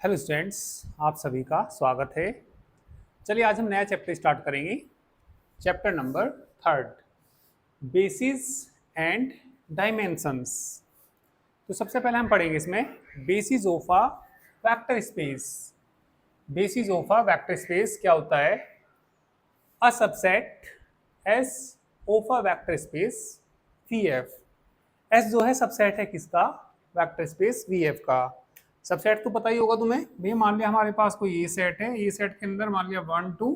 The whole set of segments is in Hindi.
हेलो स्टूडेंट्स, आप सभी का स्वागत है। चलिए आज हम नया चैप्टर स्टार्ट करेंगे। Chapter number 3, basis and dimensions. तो सबसे पहले हम पढ़ेंगे इसमें basis of a vector space. Basis of a vector space क्या होता है? A subset S of a vector space V F. S जो है सबसेट है किसका? वेक्टर स्पेस वी एफ का। सबसेट तो पता ही होगा तुम्हें भैया। मान लिया हमारे पास कोई ए सेट है, ए सेट के अंदर मान लिया 1 2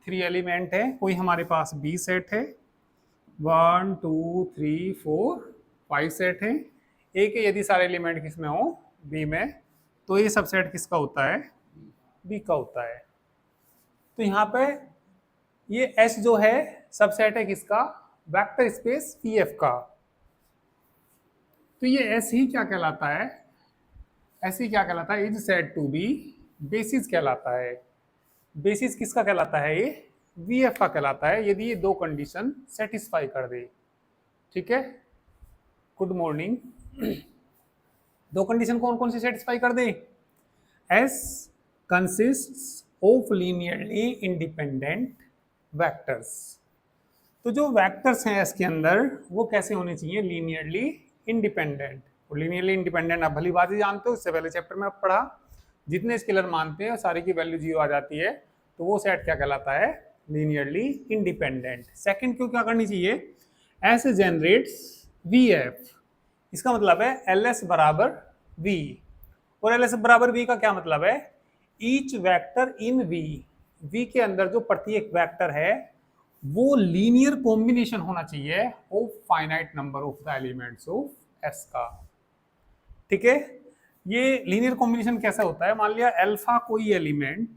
3 एलिमेंट है। कोई हमारे पास बी सेट है, 1 2 3 4 5 सेट है। ए के यदि सारे एलिमेंट किसमें हो, बी में, तो ये सबसेट किसका होता है? बी का होता है। तो यहाँ पे ये एस जो है सबसेट है किसका? वेक्टर स्पेस पी एफ का। तो ये एस ही क्या कहलाता है? ऐसी क्या कहलाता है? Is said to be basis कहलाता है। बेसिस किसका कहलाता है? ये वीएफ का कहलाता है यदि ये दो कंडीशन सेटिस्फाई कर दे। ठीक है, गुड मॉर्निंग। दो कंडीशन कौन कौन सी सेटिस्फाई कर दे? S consists of linearly independent vectors. तो जो वेक्टर्स हैं एस के अंदर वो कैसे होने चाहिए? Linearly independent. और लीनियरली इंडिपेंडेंट आप भली बात ही जानते हो, इससे पहले चैप्टर में आप पढ़ा। जितने स्केलर मानते हैं सारी की वैल्यू 0 आ जाती है, तो वो सेट क्या कहलाता है? Linearly independent. सेकंड क्यों क्या करनी चाहिए? S generates V F. इसका मतलब है एल एस बराबर वी। और एल एस बराबर वी का क्या मतलब है? Each vector in V. V के अंदर जो प्रत्येक वेक्टर है वो लीनियर कॉम्बिनेशन होना चाहिए of finite number of the elements of S का। ठीक है, ये लीनियर कॉम्बिनेशन कैसा होता है? मान लिया अल्फा कोई एलिमेंट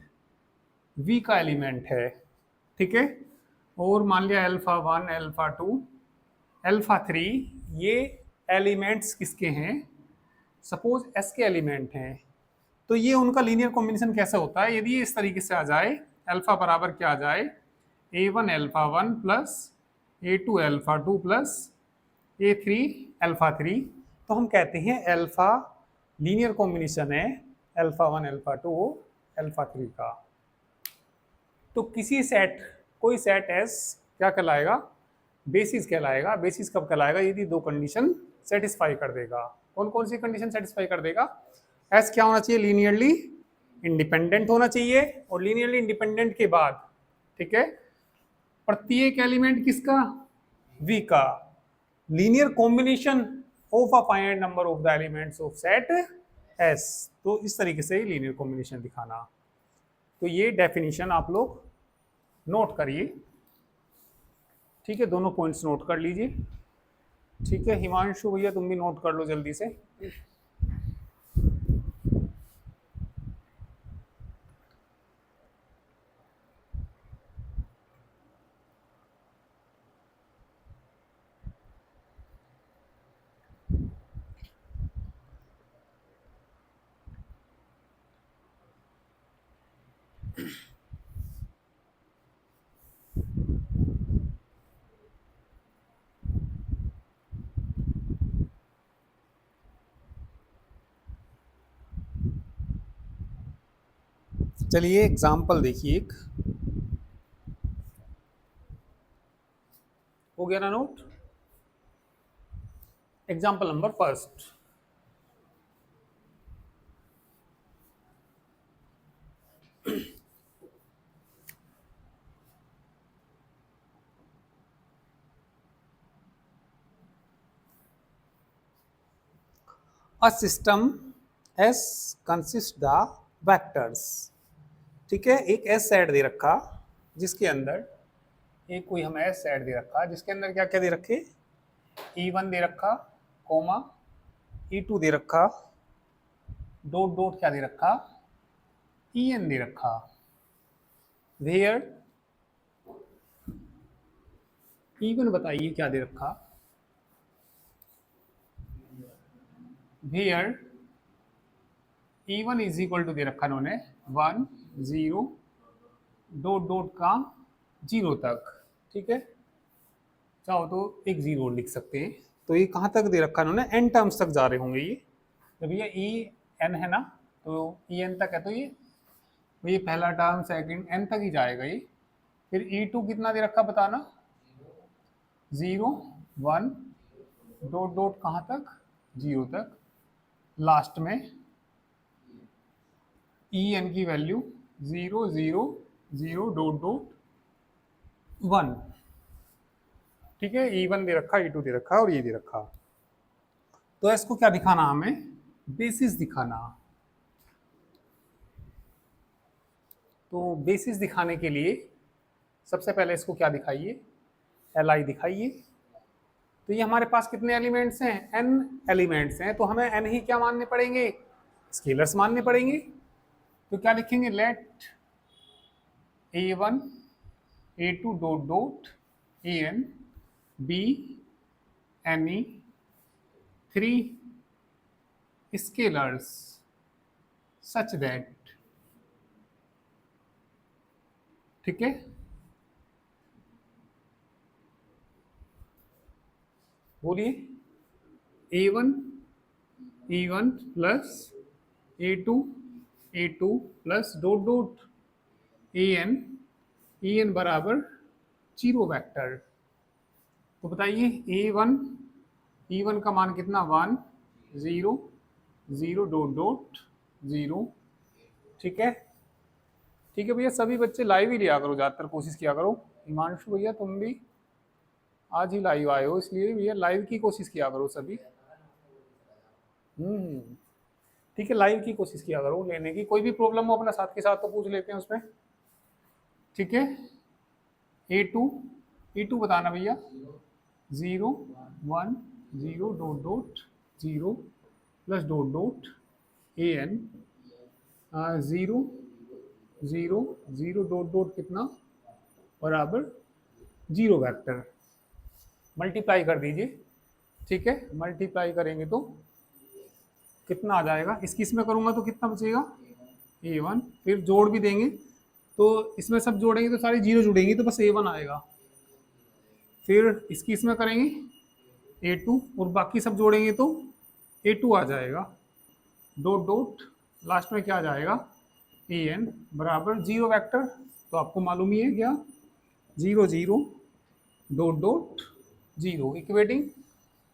वी का एलिमेंट है, ठीक है, और मान लिया अल्फा 1 अल्फा 2 अल्फा 3 ये एलिमेंट्स किसके हैं? सपोज एस के एलिमेंट हैं। तो ये उनका लीनियर कॉम्बिनेशन कैसा होता है? यदि इस तरीके से आ जाए, अल्फा बराबर क्या आ जाए? a1 alpha 1 plus a2 alpha 2 plus a3 alpha 3, तो हम कहते हैं अल्फा लीनियर कॉम्बिनेशन है अल्फा 1 अल्फा 2 अल्फा 3 का। तो किसी सेट, कोई सेट एस क्या कहलाएगा? बेसिस कहलाएगा। बेसिस कब कहलाएगा? यदि दो कंडीशन सेटिस्फाई कर देगा। कौन कौन सी कंडीशन सेटिस्फाई कर देगा? एस क्या होना चाहिए? लीनियरली इंडिपेंडेंट होना चाहिए। और लीनियरली इंडिपेंडेंट के बाद, ठीक है, प्रत्येक एलिमेंट किसका? वी का। Linear combination of a finite number of the elements of set S. तो इस तरीके से ही लीनियर कॉम्बिनेशन दिखाना। तो ये डेफिनेशन आप लोग नोट करिए। ठीक है, दोनों पॉइंट्स नोट कर लीजिए। ठीक है, हिमांशु भैया तुम भी नोट कर लो जल्दी से। चलिए एग्जाम्पल देखिए एक। हो गया ना note? Example number first. A system S consist the vectors. ठीक है, एक एस सेट दे रखा जिसके अंदर एक कोई हमें एस सेट दे रखा जिसके अंदर क्या क्या दे रखे? E1 दे रखा, कोमा E2 दे रखा, डॉट डॉट क्या दे रखा? En दे रखा। वेयर E1 बताइए क्या दे रखा? Where E1 is equal to दे रखा इन्होंने 1 0 डॉट डॉट का 0 तक। ठीक है, चाहो तो एक जीरो लिख सकते हैं। तो ये कहाँ तक दे रखा इन्होंने? एन टर्म्स तक जा रहे होंगे ये। तो भैया ई एन है ना, तो ई एन तक है, तो ये पहला टर्म सेकंड एन तक ही जाएगा ये। फिर ई टू कितना दे रखा बताना, 0 1 डॉट डॉट कहाँ तक, 0 तक। लास्ट में ई एन की वैल्यू 0 0 0 डॉट डॉट 1। ठीक है, ई वन दे रखा, ई टू दे रखा और ये दे रखा। तो इसको क्या दिखाना, हमें बेसिस दिखाना। तो बेसिस दिखाने के लिए सबसे पहले इसको क्या दिखाइए, एल आई दिखाइए। तो ये हमारे पास कितने एलिमेंट्स हैं, एन एलिमेंट्स हैं, तो हमें एन ही क्या मानने पड़ेंगे, स्केलर्स मानने पड़ेंगे। तो क्या लिखेंगे, let a one A two dot dot A n be any 3 scalars such that, ठीक है, बोलिए, a one plus A two plus dot dot A n बराबर 0 वेक्टर। तो बताइए ए वन का मान कितना, 1 0 0 डॉट डॉट 0। ठीक है, ठीक है भैया, सभी बच्चे लाइव ही लिया करो, ज़्यादातर कोशिश किया करो। हिमांशु भैया तुम भी आज ही लाइव आए हो, इसलिए भैया लाइव की कोशिश किया करो सभी। ठीक है, लाइव की कोशिश किया करो लेने की। कोई भी प्रॉब्लम हो अपना साथ के साथ तो पूछ लेते हैं उसमें। ठीक है, ए टू बताना भैया, 0 1 0 dot dot 0 plus dot dot ए एन 0 0 0 डॉट डॉट कितना बराबर 0 वेक्टर। मल्टीप्लाई कर दीजिए। ठीक है, मल्टीप्लाई करेंगे तो कितना आ जाएगा, इसमें करूंगा तो कितना बचेगा, ए वन। फिर जोड़ भी देंगे तो इसमें सब जोड़ेंगे तो सारी 0 जुड़ेंगी तो बस ए वन आएगा। फिर इसमें करेंगे ए टू और बाकी सब जोड़ेंगे तो ए टू आ जाएगा। डॉट डॉट लास्ट में क्या आ जाएगा, ए एन बराबर 0 वेक्टर। तो आपको मालूम ही है क्या, 0 0 dot dot 0, equating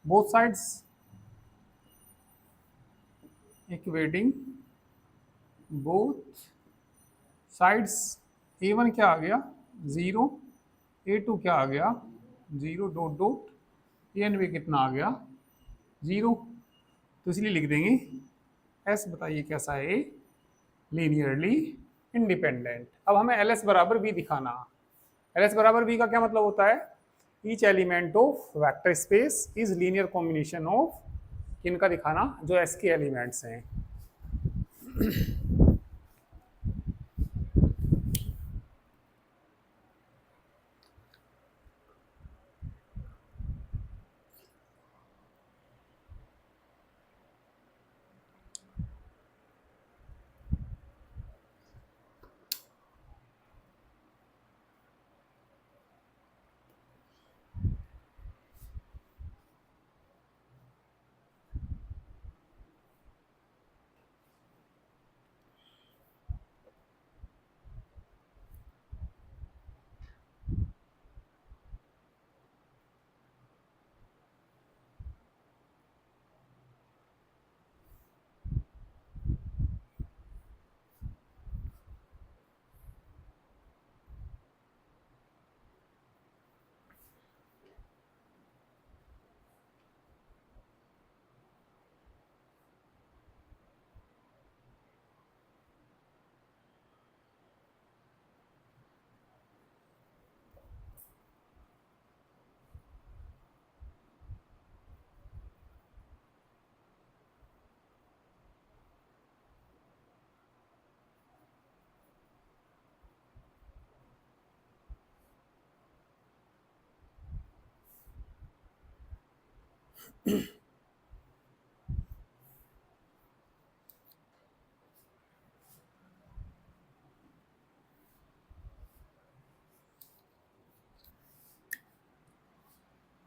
both sides, equating both sides. A one क्या आ गया 0, ए टू क्या आ गया 0 डॉट डॉट ए एन भी कितना आ गया 0। तो इसलिए लिख देंगे एस, बताइए कैसा है, लीनियरली इंडिपेंडेंट। अब हमें एल एस बराबर बी दिखाना। एल एस बराबर बी का क्या मतलब होता है, each element of vector space is linear combination of, किनका दिखाना, जो एस के एलिमेंट्स हैं।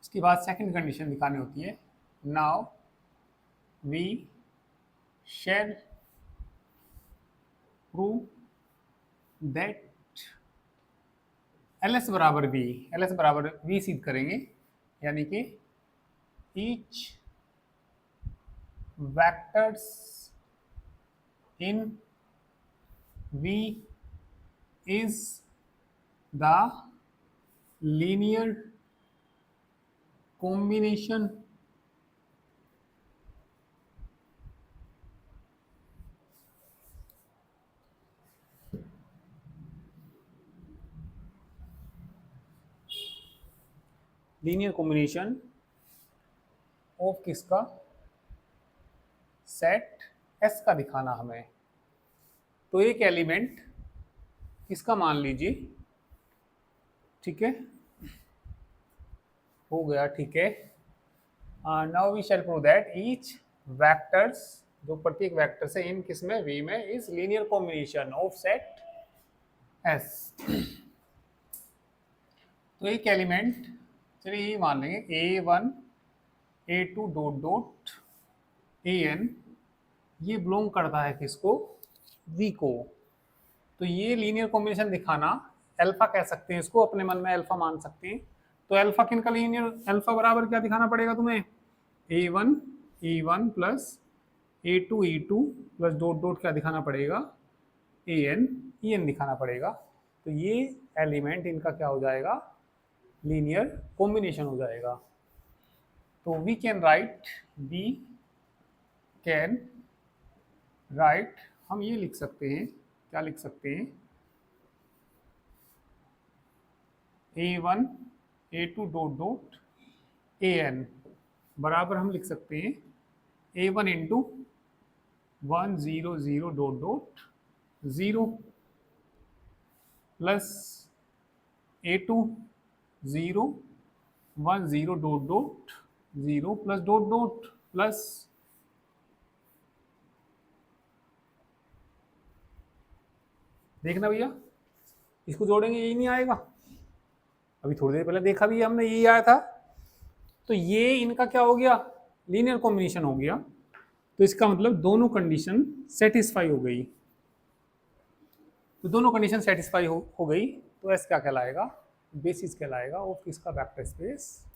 उसके बाद सेकंड कंडीशन दिखानी होती है, now we shall prove that L S बराबर वी, एल एस बराबर वी सिद्ध करेंगे, यानी कि each vectors in V is the linear combination of किसका, सेट एस का दिखाना हमें। तो एक एलिमेंट किसका मान लीजिए, ठीक है, हो गया, ठीक है। Now we shall prove that each vectors, जो प्रत्येक वेक्टर से इन किसमें वी में is linear combination of set S. तो एक एलिमेंट, चलिए ये मान लेंगे A1 A2 dot dot AN, ये बिलोंग करता है किसको, V को। तो ये लीनियर कॉम्बिनेशन दिखाना, अल्फा कह सकते हैं इसको, अपने मन में अल्फा मान सकते हैं। तो अल्फा किन का लीनियर, अल्फा बराबर क्या दिखाना पड़ेगा तुम्हें, A1 E1 plus A2 E2 plus dot dot क्या दिखाना पड़ेगा, AN EN दिखाना पड़ेगा। तो ये एलिमेंट इनका क्या हो जाएगा, लीनियर कॉम्बिनेशन हो जाएगा। तो वी कैन राइट, हम ये लिख सकते हैं, क्या लिख सकते हैं, A1 A2 dot dot AN बराबर हम लिख सकते हैं A1 into 1 0 0 dot dot 0 plus A2 0 1 0 dot dot 0 plus dot dot plus देखना भैया, इसको जोड़ेंगे यही नहीं आएगा, अभी थोड़ी देर पहले देखा भी हमने यही आया था। तो ये इनका क्या हो गया, लीनियर कॉम्बिनेशन हो गया। तो इसका मतलब दोनों कंडीशन सेटिस्फाई हो गई। तो दोनों कंडीशन सेटिस्फाई हो गई, तो एस क्या कहलाएगा, बेसिस कहलाएगा ऑफ किसका, वेक्टर स्पेस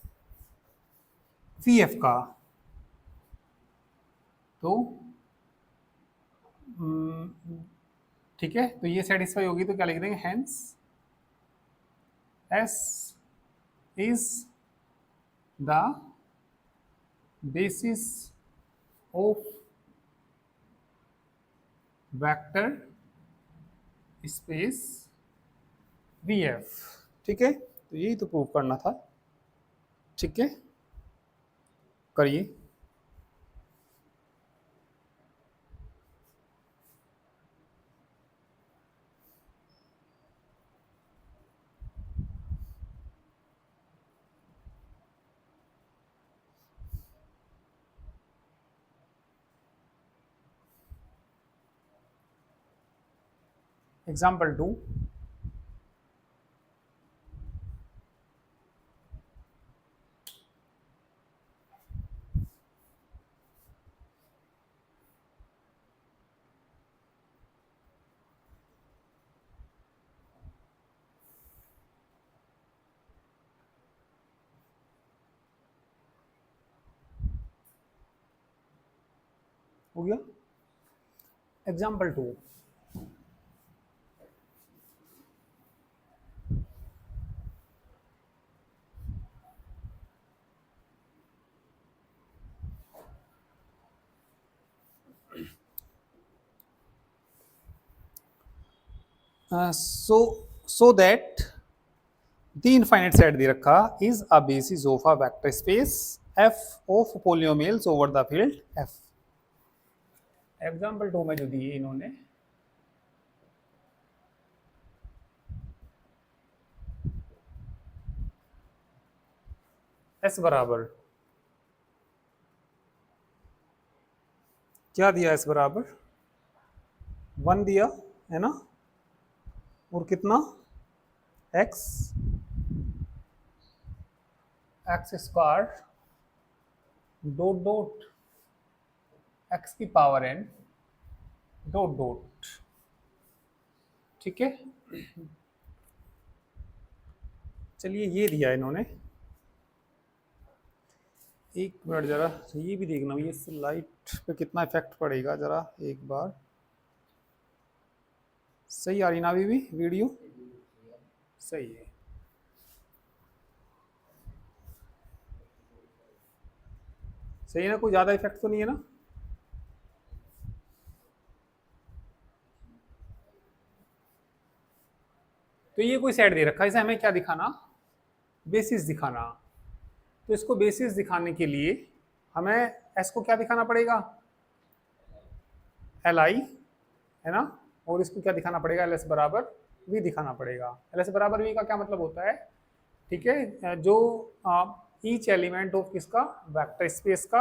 वी एफ का। तो ठीक है, तो ये सेटिस्फाई होगी तो क्या लिख देंगे, hence S is the basis of vector space V F. ठीक है, तो यही तो प्रूव करना था। ठीक है, करिए। एग्जाम्पल 2, हो गया। Example 2, so that the infinite set दे रखा is a basis of a vector space f of polynomials over the field f। Example 2 में जो दिए इन्होंने, s बराबर क्या दिया, s बराबर 1 दिया है ना, और कितना x square dot dot x की पावर n डॉट डॉट ठीक है, चलिए ये दिया इन्होंने, एक मिनट जरा ये भी देखना, ये लाइट पे कितना इफेक्ट पड़ेगा जरा एक बार। सही आ रही ना अभी भी वीडियो? सही है। सही है ना, कोई ज़्यादा इफेक्ट तो नहीं है ना? तो ये कोई सेट दे रखा है, इसे हमें क्या दिखाना? बेसिस दिखाना। तो इसको बेसिस दिखाने के लिए हमें एस को क्या दिखाना पड़ेगा? एल आई, है ना? और इसको क्या दिखाना पड़ेगा? एल एस बराबर वी दिखाना पड़ेगा। एल एस बराबर वी का क्या मतलब होता है? ठीक है, जो ईच एलिमेंट ऑफ किसका, वेक्टर स्पेस का,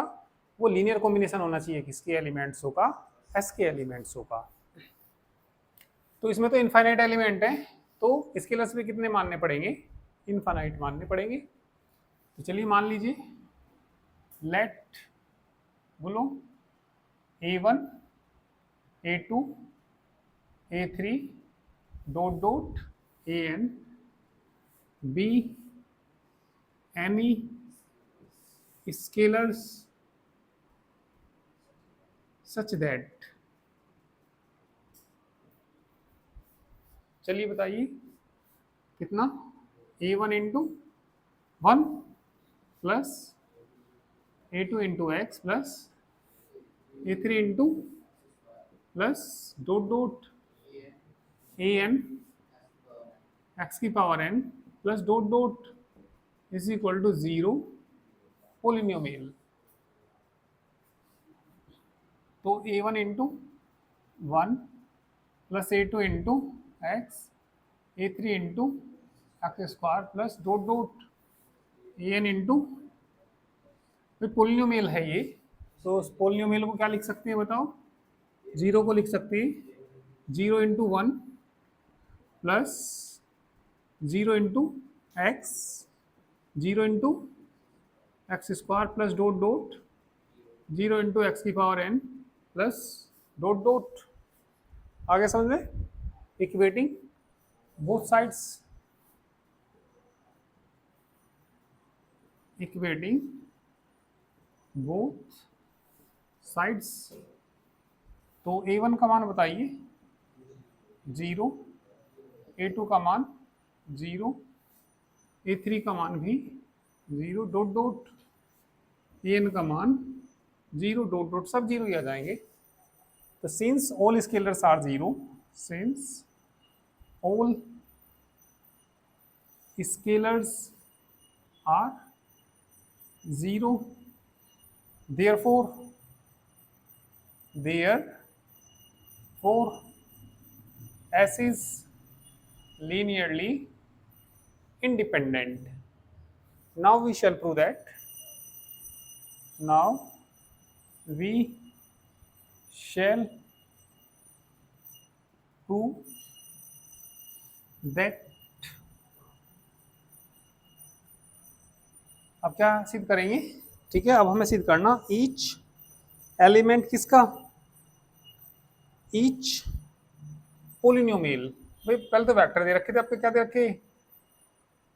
वो लीनियर कॉम्बिनेशन होना चाहिए किसके एलिमेंट्सों का? एस के एलिमेंट्सों का। तो इसमें तो इनफाइनाइट एलिमेंट है, तो स्केलर्स में कितने मानने पड़ेंगे? इनफाइनाइट मानने पड़ेंगे। तो चलिए मान लीजिए, लेट बोलो A1 A2 A3 dot dot AN B any scalars such that, चलिए बताइए कितना? A1 into 1 plus A2 into x plus A3 into plus dot dot AN x की power n plus dot dot is equal to 0 polynomial. तो A1 into 1 plus A2 into x A3 into x square plus dot dot AN into, polynomial है ये, तो उस पोलिनोमियल को क्या लिख सकते हैं बताओ? 0 को लिख सकते हैं 0 into 1 plus 0 into x 0 into x square plus dot dot 0 into x की power n plus dot dot. आगे समझ में? Equating both sides, equating both sides. तो A1 का मान बताइए 0, A2 का मान 0, A3 का मान भी 0 डॉट डॉट AN का मान 0 डॉट डॉट, सब 0 ही आ जाएंगे। तो since all scalars are 0, since all scalars are 0, therefore S is linearly independent. Now we shall prove that. Now we shall prove that. अब क्या सिद्ध करेंगे? ठीक है, अब हमें सिद्ध करना ईच एलिमेंट किसका? Each polynomial. भाई पहले तो वेक्टर दे रखे थे, आपके क्या दे रखे?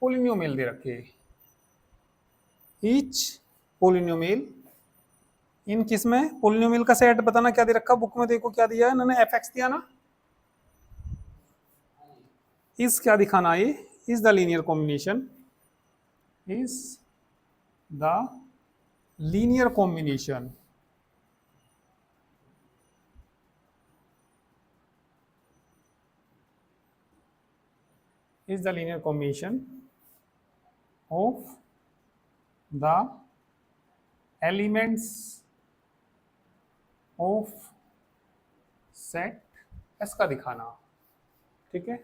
पोलिनोमियल दे रखे। ईच पोलिनोमियल इन किस में? पोलिनोमियल का सेट बताना क्या दे रखा बुक में, देखो क्या दिया है इन्होंने, fx दिया ना। इस क्या दिखाना, ये is the linear combination, is the linear combination is the linear combination of the elements of set S का दिखाना। ठीक है,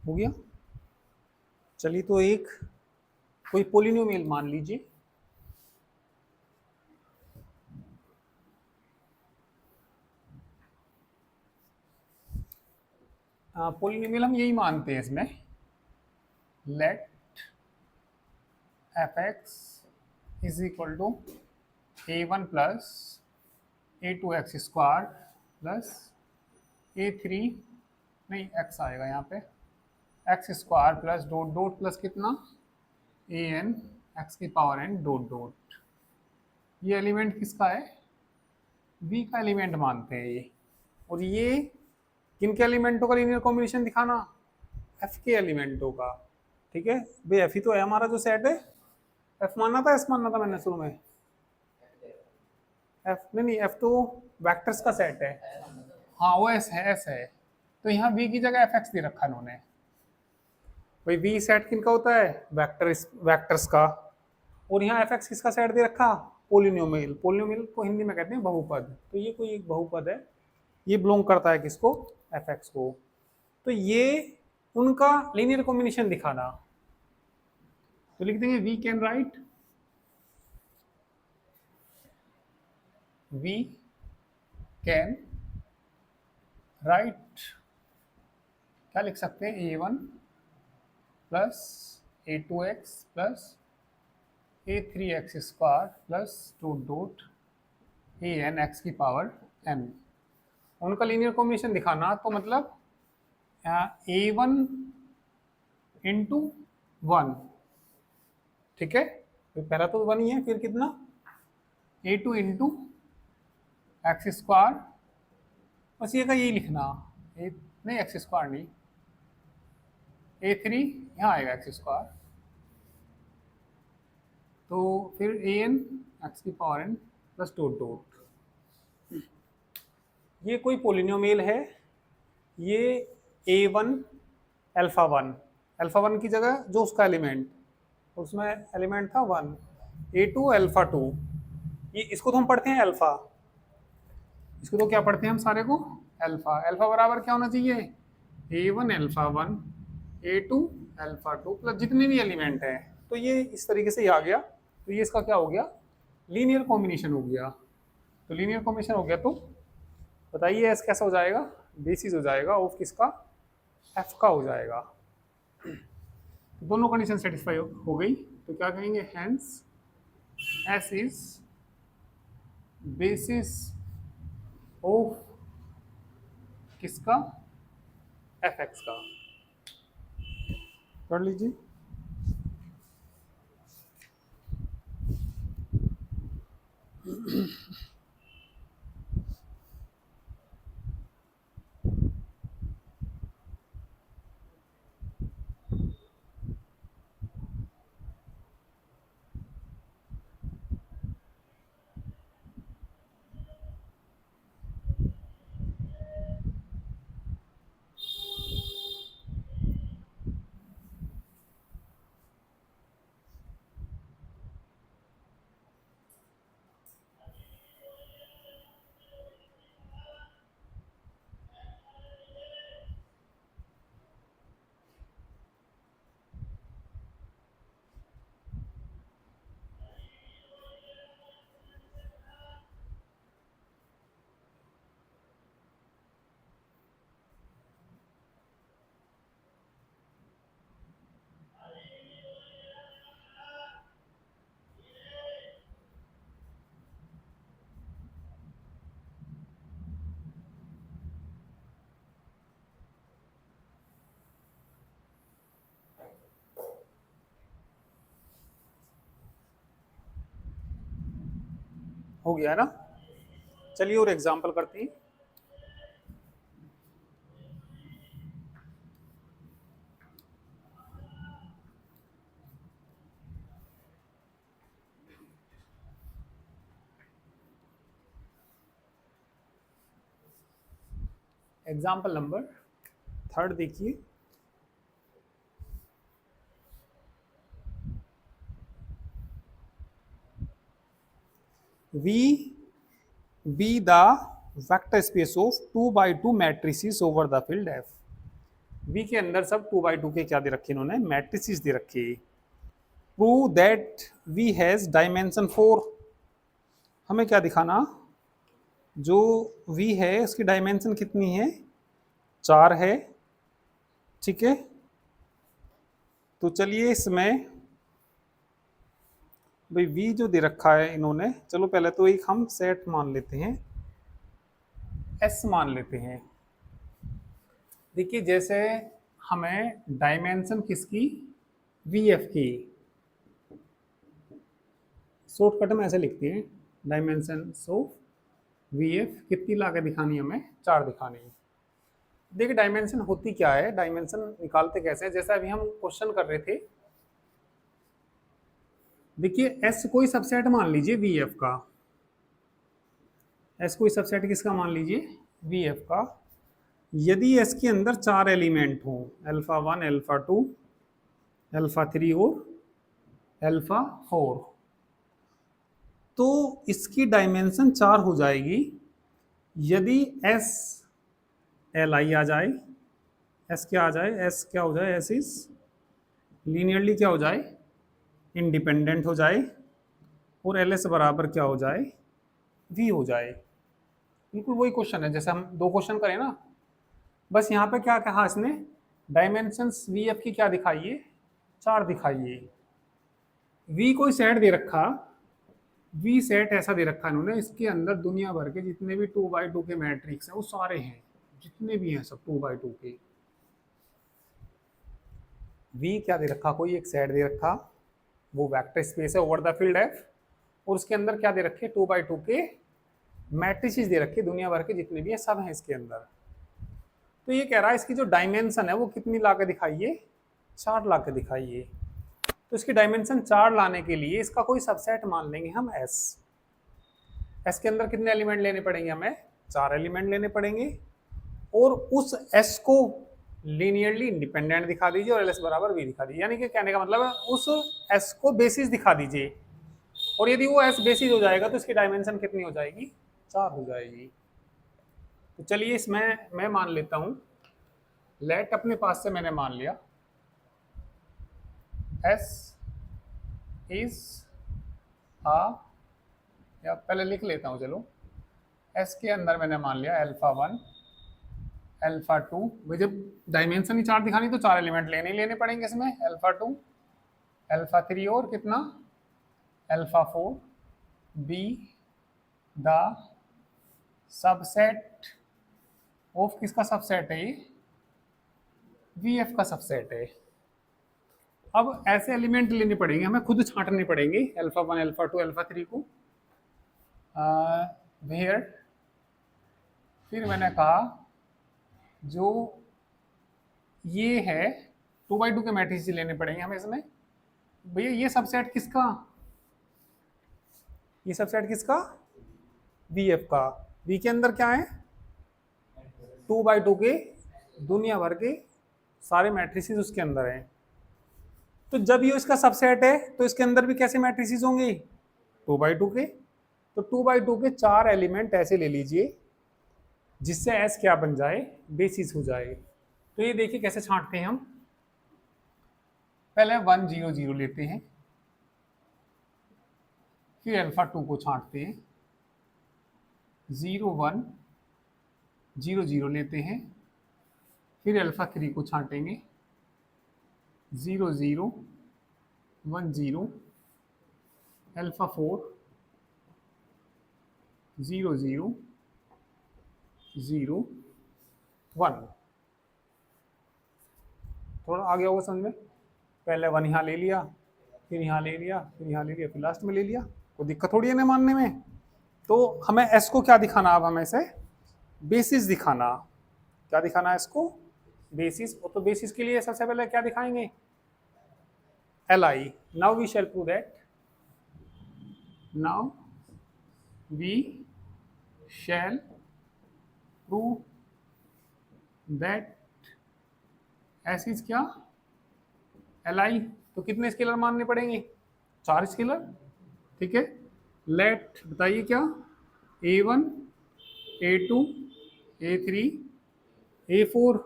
हो गया। चलिए तो एक कोई पोलिनोमियल मान लीजिए, पोलिनोमियल हम यही मानते हैं इसमें, let F X is equal to A one plus A two X square plus A three, नहीं एक्स आएगा यहाँ पे, X square plus dot dot plus कितना, ए एन एक्स की पावर एन डॉट डॉट। ये एलिमेंट किसका है, v का एलिमेंट मानते हैं ये। और ये किन के एलिमेंटों का लीनियर कॉम्बिनेशन दिखाना, f के एलिमेंटों का। ठीक है भाई, f ही तो है हमारा जो सेट है। f मानना था, s मानना था मैंने शुरू में, f नहीं, f तो वेक्टर्स का सेट है। हाँ वो s है। तो यहाँ v की जगह fx दे रखा इन्होंने। भाई v सेट किनका होता है, वेक्टर्स का। और यहाँ fx किसका सेट दे रखा, पोलिनोमियल। पोलिनोमियल को हिंदी में कहते हैं बहुपद। तो ये कोई एक बहुपद है, ये बिलोंग करता है किसको, fx को। तो ये उनका लीनियर कॉम्बिनेशन दिखाना। तो लिख देंगे we can write, we can write, क्या लिख सकते हैं, a one plus A two x plus A three x square plus dot dot A N x की पावर एन। उनका लीनियर कॉम्बिनेशन दिखाना। तो मतलब ए वन इंटू वन, ठीक है, तो पहला तो वन ही है, फिर कितना, ए टू इंटू एक्स स्क्वायर, बस ये का यही लिखना, ए नहीं एक्स स्क्वायर नहीं, ए थ्री यहाँ आएगा एक्स स्क्वायर, तो फिर ए एन एक्स की power N plus dot dot. ये कोई पोलिनोमियल है, ये ए वन अल्फा वन की जगह जो उसका एलिमेंट, उसमें एलिमेंट था वन, ए टू अल्फा टू, ये इसको तो हम पढ़ते हैं अल्फा, इसको तो क्या पढ़ते हैं हम सारे को, अल्फा। अल्फा बराबर क्या होना चाहिए, a one alpha one A two alpha two plus जितने भी एलिमेंट हैं। तो ये इस तरीके से ही आ गया। तो ये इसका क्या हो गया, लीनियर कॉम्बिनेशन हो गया। तो लीनियर कॉम्बिनेशन हो गया, तो बताइए एस कैसा हो जाएगा, बेसिस हो जाएगा ऑफ किसका, एफ का हो जाएगा। तो दोनों कंडीशन सेटिस्फाई हो गई। तो क्या कहेंगे, hence S is basis of किसका, एफ एक्स का। पढ़ लीजिए। हो गया ना। चलिए और एग्जांपल करते हैं। एग्जाम्पल नंबर थर्ड देखिए। V be the vector space of 2 by 2 matrices over the field F. B के अंदर सब 2x2 के क्या दे रखे इन्होंने, मैट्रिसेस दे रखे। Prove that V has dimension 4। हमें क्या दिखाना, जो वी है उसकी डायमेंशन कितनी है, 4 है। ठीक है, तो चलिए इसमें भाई वी जो दे रखा है इन्होंने, चलो पहले तो एक हम सेट मान लेते हैं, एस मान लेते हैं। देखिए जैसे हमें डायमेंशन किसकी, वी एफ की, शॉर्टकट में ऐसे लिखते हैं डायमेंशन सो वी एफ कितनी ला के दिखानी है, हमें 4 दिखानी है। देखिए डायमेंशन होती क्या है, डायमेंशन निकालते कैसे हैं, जैसा अभी हम क्वेश्चन कर रहे थे। देखिए एस कोई सबसेट मान लीजिए वी एफ का, एस कोई सबसेट किसका मान लीजिए, वी एफ का। यदि एस के अंदर 4 एलिमेंट हों, अल्फा 1, अल्फा 2, अल्फा 3 और अल्फा 4, तो इसकी डायमेंशन 4 हो जाएगी यदि एस एल आई आ जाए, एस क्या आ जाए, एस क्या हो जाए, एस इज लीनियरली क्या हो जाए, इंडिपेंडेंट हो जाए, और एल एस बराबर क्या हो जाए, वी हो जाए। बिल्कुल वही क्वेश्चन है जैसे हम 2 क्वेश्चन करें ना, बस यहाँ पे क्या कहा इसने, डायमेंशंस वी एफ की क्या दिखाइए, 4 दिखाइए। वी कोई सेट दे रखा, वी सेट ऐसा दे रखा इन्होंने, इसके अंदर दुनिया भर के जितने भी 2x2 के मैट्रिक्स हैं वो सारे हैं, जितने भी हैं सब 2x2 के। वी क्या दे रखा, कोई एक सेट दे रखा, वो वेक्टर स्पेस है ओवर द फील्ड एफ, और उसके अंदर क्या दे रखे, 2x2 के मैट्रिसेस दे रखे, दुनिया भर के जितने भी हैं सब हैं इसके अंदर। तो ये कह रहा है इसकी जो डायमेंशन है वो कितनी ला के दिखाइए, 4 ला के दिखाइए। तो इसकी डायमेंशन 4 लाने के लिए इसका कोई सबसेट मान लेंगे हम एस। एस के अंदर कितने एलिमेंट लेने पड़ेंगे हमें, 4 एलिमेंट लेने पड़ेंगे, और उस एस को लीनियरली इंडिपेंडेंट दिखा दीजिए और एल एस बराबर वी दिखा दीजिए। यानी कि कहने का मतलब है उस एस को बेसिस दिखा दीजिए, और यदि वो एस बेसिस हो जाएगा तो इसकी डायमेंशन कितनी हो जाएगी, 4 हो जाएगी। तो चलिए इसमें मैं मान लेता हूं, लेट अपने पास से मैंने मान लिया एस इज आ, या पहले लिख लेता हूं चलो, एस के अंदर मैंने मान लिया अल्फा 1, अल्फा 2, भाई जब डायमेंशन ही 4 दिखानी तो 4 एलिमेंट लेने ही लेने पड़ेंगे इसमें, अल्फा 2, अल्फा 3 और कितना, alpha 4, be the subset of, किसका सबसेट है ये, वी एफ का सबसेट है। अब ऐसे एलिमेंट लेने पड़ेंगे हमें, खुद छांटने पड़ेंगे अल्फा 1, अल्फा 2, अल्फा 3 को। वेयर, फिर मैंने कहा जो ये है 2x2 के मैट्रिक्स लेने पड़ेंगे हमें इसमें। भैया ये सबसेट किसका, ये सबसेट किसका, वी एफ का। वी के अंदर क्या है, 2x2 के दुनिया भर के सारे मैट्रिसेस उसके अंदर हैं। तो जब ये इसका सबसेट है तो इसके अंदर भी कैसे मैट्रिसेस होंगे, 2x2 के। तो 2x2 के 4 एलिमेंट ऐसे ले लीजिए जिससे एस क्या बन जाए, बेसिस हो जाए। तो ये देखिए कैसे छांटते हैं हम, पहले 1 0 0 लेते हैं, फिर अल्फा 2 को छांटते हैं, 0 1 0 0 लेते हैं, फिर अल्फा 3 को छांटेंगे, 0 0 1 0, अल्फा 4 0 0 0 1। थोड़ा आगे होगा समझ में, पहले 1 यहाँ ले लिया, फिर यहाँ ले लिया, फिर यहाँ ले लिया, फिर लास्ट में ले लिया, कोई दिक्कत थोड़ी है ना मानने में। तो हमें एस को क्या दिखाना, अब हमें से बेसिस दिखाना, क्या दिखाना है इसको, बेसिस। तो बेसिस के लिए सबसे पहले क्या दिखाएंगे, L I. Now we shall prove that, now we shall prove that S is क्या, एल आई। तो कितने स्केलर मानने पड़ेंगे, 4 स्केलर, ठीक है। लेट बताइए क्या, A1, A2, A3, A4,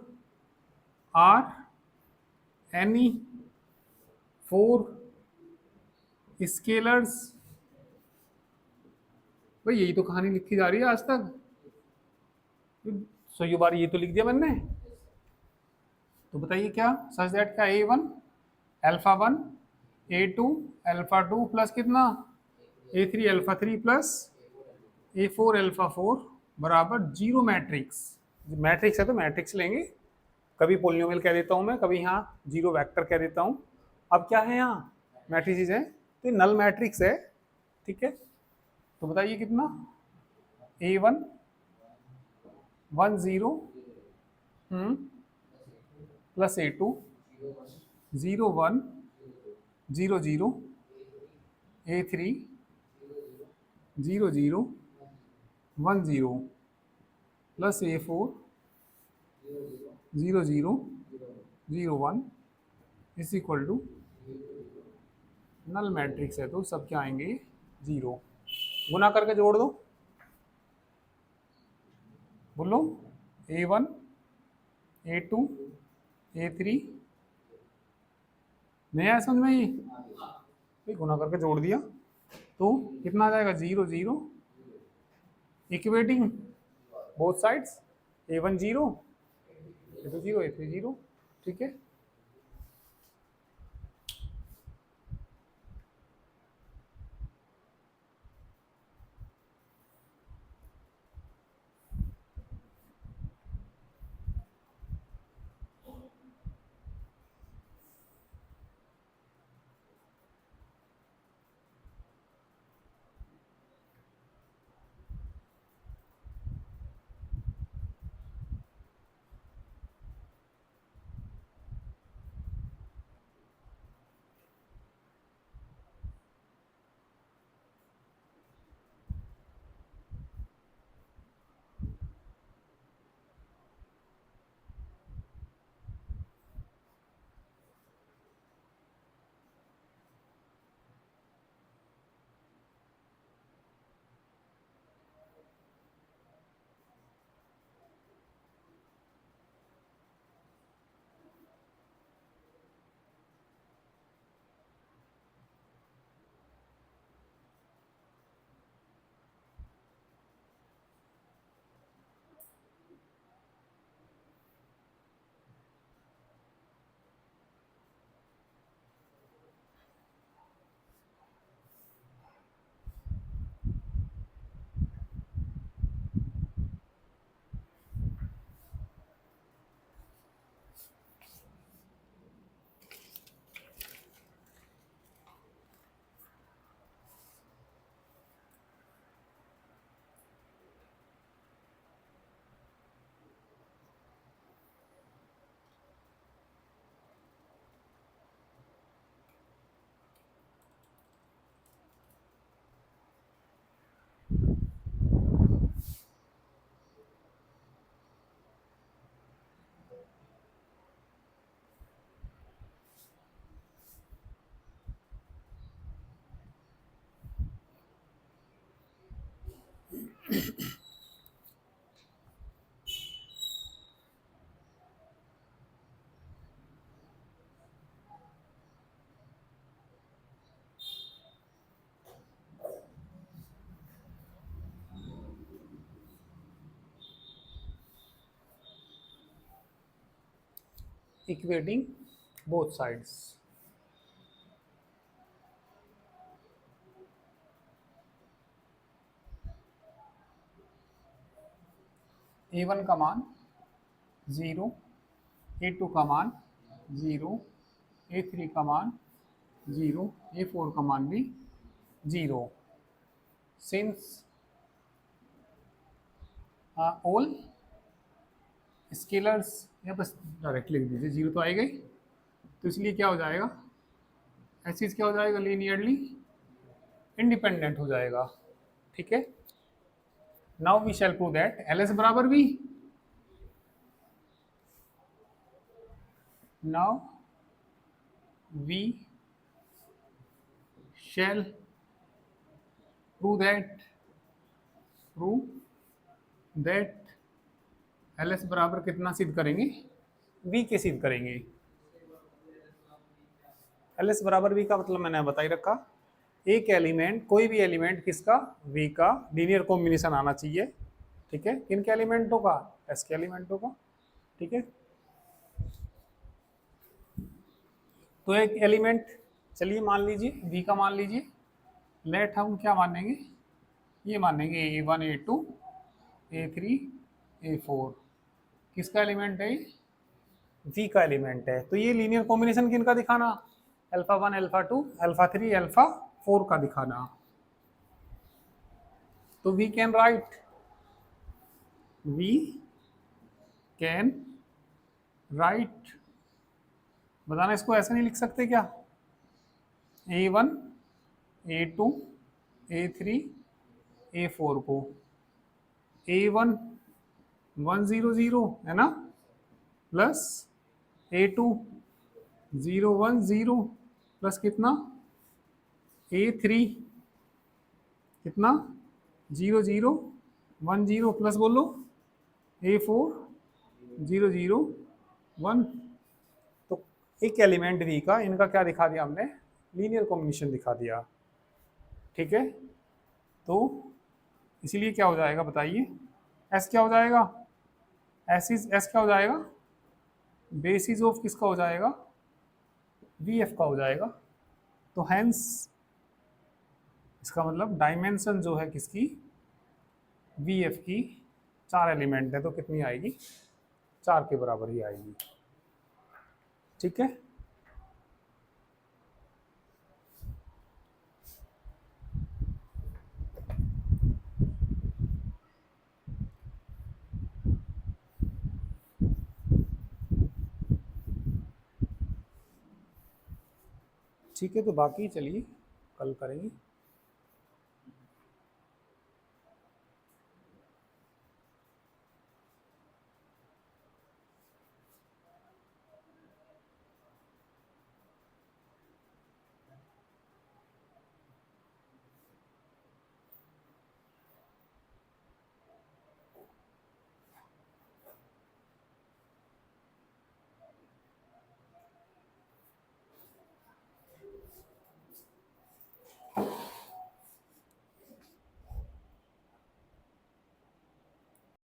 are any four scalars. भाई यही तो कहानी लिखी जा रही है आज तक। सो ये बार ये तो लिख दिया मैंने। तो बताइए क्या सच दैट का A1 alpha 1 A2 alpha 2 plus कितना A3 alpha 3 plus A4 alpha 4 बराबर जीरो मैट्रिक्स। मैट्रिक्स है तो मैट्रिक्स लेंगे। कभी पोलिनोमियल कह देता हूं मैं, कभी यहाँ जीरो वेक्टर कह देता हूं। अब क्या है यहाँ मैट्रिसेस है तो ये नल मैट्रिक्स है। ठीक है, तो बताइए कितना A1 1 0 plus A2 0 1 0 0 A3 0 0 1 0 plus A4 0 0 0 1 is equal to null matrix है तो सब क्या आएंगे जीरो। गुना करके जोड़ दो, बोलो A1 A2 A3 नहीं आया समझ में ये गुना करके जोड़ दिया तो कितना आ जाएगा zero zero equating both sides A1 zero A2 zero A3 zero. ठीक है, equating both sides। A1 का मान 0, A2 का मान 0, A3 का मान 0, A4 का मान भी 0। सिंस ऑल स्केलर्स, या बस डायरेक्ट लिख दीजिए, जीरो तो आएगा ही, तो इसलिए क्या हो जाएगा ऐसी चीज क्या हो जाएगा लीनियरली इंडिपेंडेंट हो जाएगा। ठीक है, now we shall prove that LS बराबर भी, now we shall prove that LS बराबर कितना सिद्ध करेंगे वी के सिद्ध करेंगे। एल एस बराबर वी का मतलब मैंने बता ही रखा, एक एलिमेंट, कोई भी एलिमेंट किसका, वी का लीनियर कॉम्बिनेशन आना चाहिए। ठीक है, किन के एलिमेंटों का, एस के एलिमेंटों का। ठीक है, तो एक एलिमेंट, चलिए मान लीजिए वी का मान लीजिए, लेट हम क्या मानेंगे, ये मानेंगे A1 A2 A3 A4, किसका एलिमेंट है, वी का एलिमेंट है। तो ये लीनियर कॉम्बिनेशन किनका दिखाना, अल्फा 1 अल्फा 2 अल्फा 3 अल्फा 4 का दिखाना। तो we can write, we can write, बताना इसको ऐसे नहीं लिख सकते क्या, A1 A2 A3 A4 को, A1 100 है ना, प्लस A2 010 प्लस कितना, A3 कितना 0010 प्लस बोलो A4 001। तो एक एलिमेंट वी का इनका क्या दिखा दिया हमने, लीनियर कॉम्बिनेशन दिखा दिया। ठीक है, तो इसीलिए क्या हो जाएगा बताइए, एस क्या हो जाएगा, एस क्या हो जाएगा, बेसिस ऑफ किसका हो जाएगा, वी एफ का हो जाएगा। तो हैंस इसका मतलब डायमेंशन जो है किसकी, वी एफ की, 4 एलिमेंट है तो कितनी आएगी, 4 के बराबर ही आएगी। ठीक है, ठीक है, तो बाकी चलिए कल करेंगे।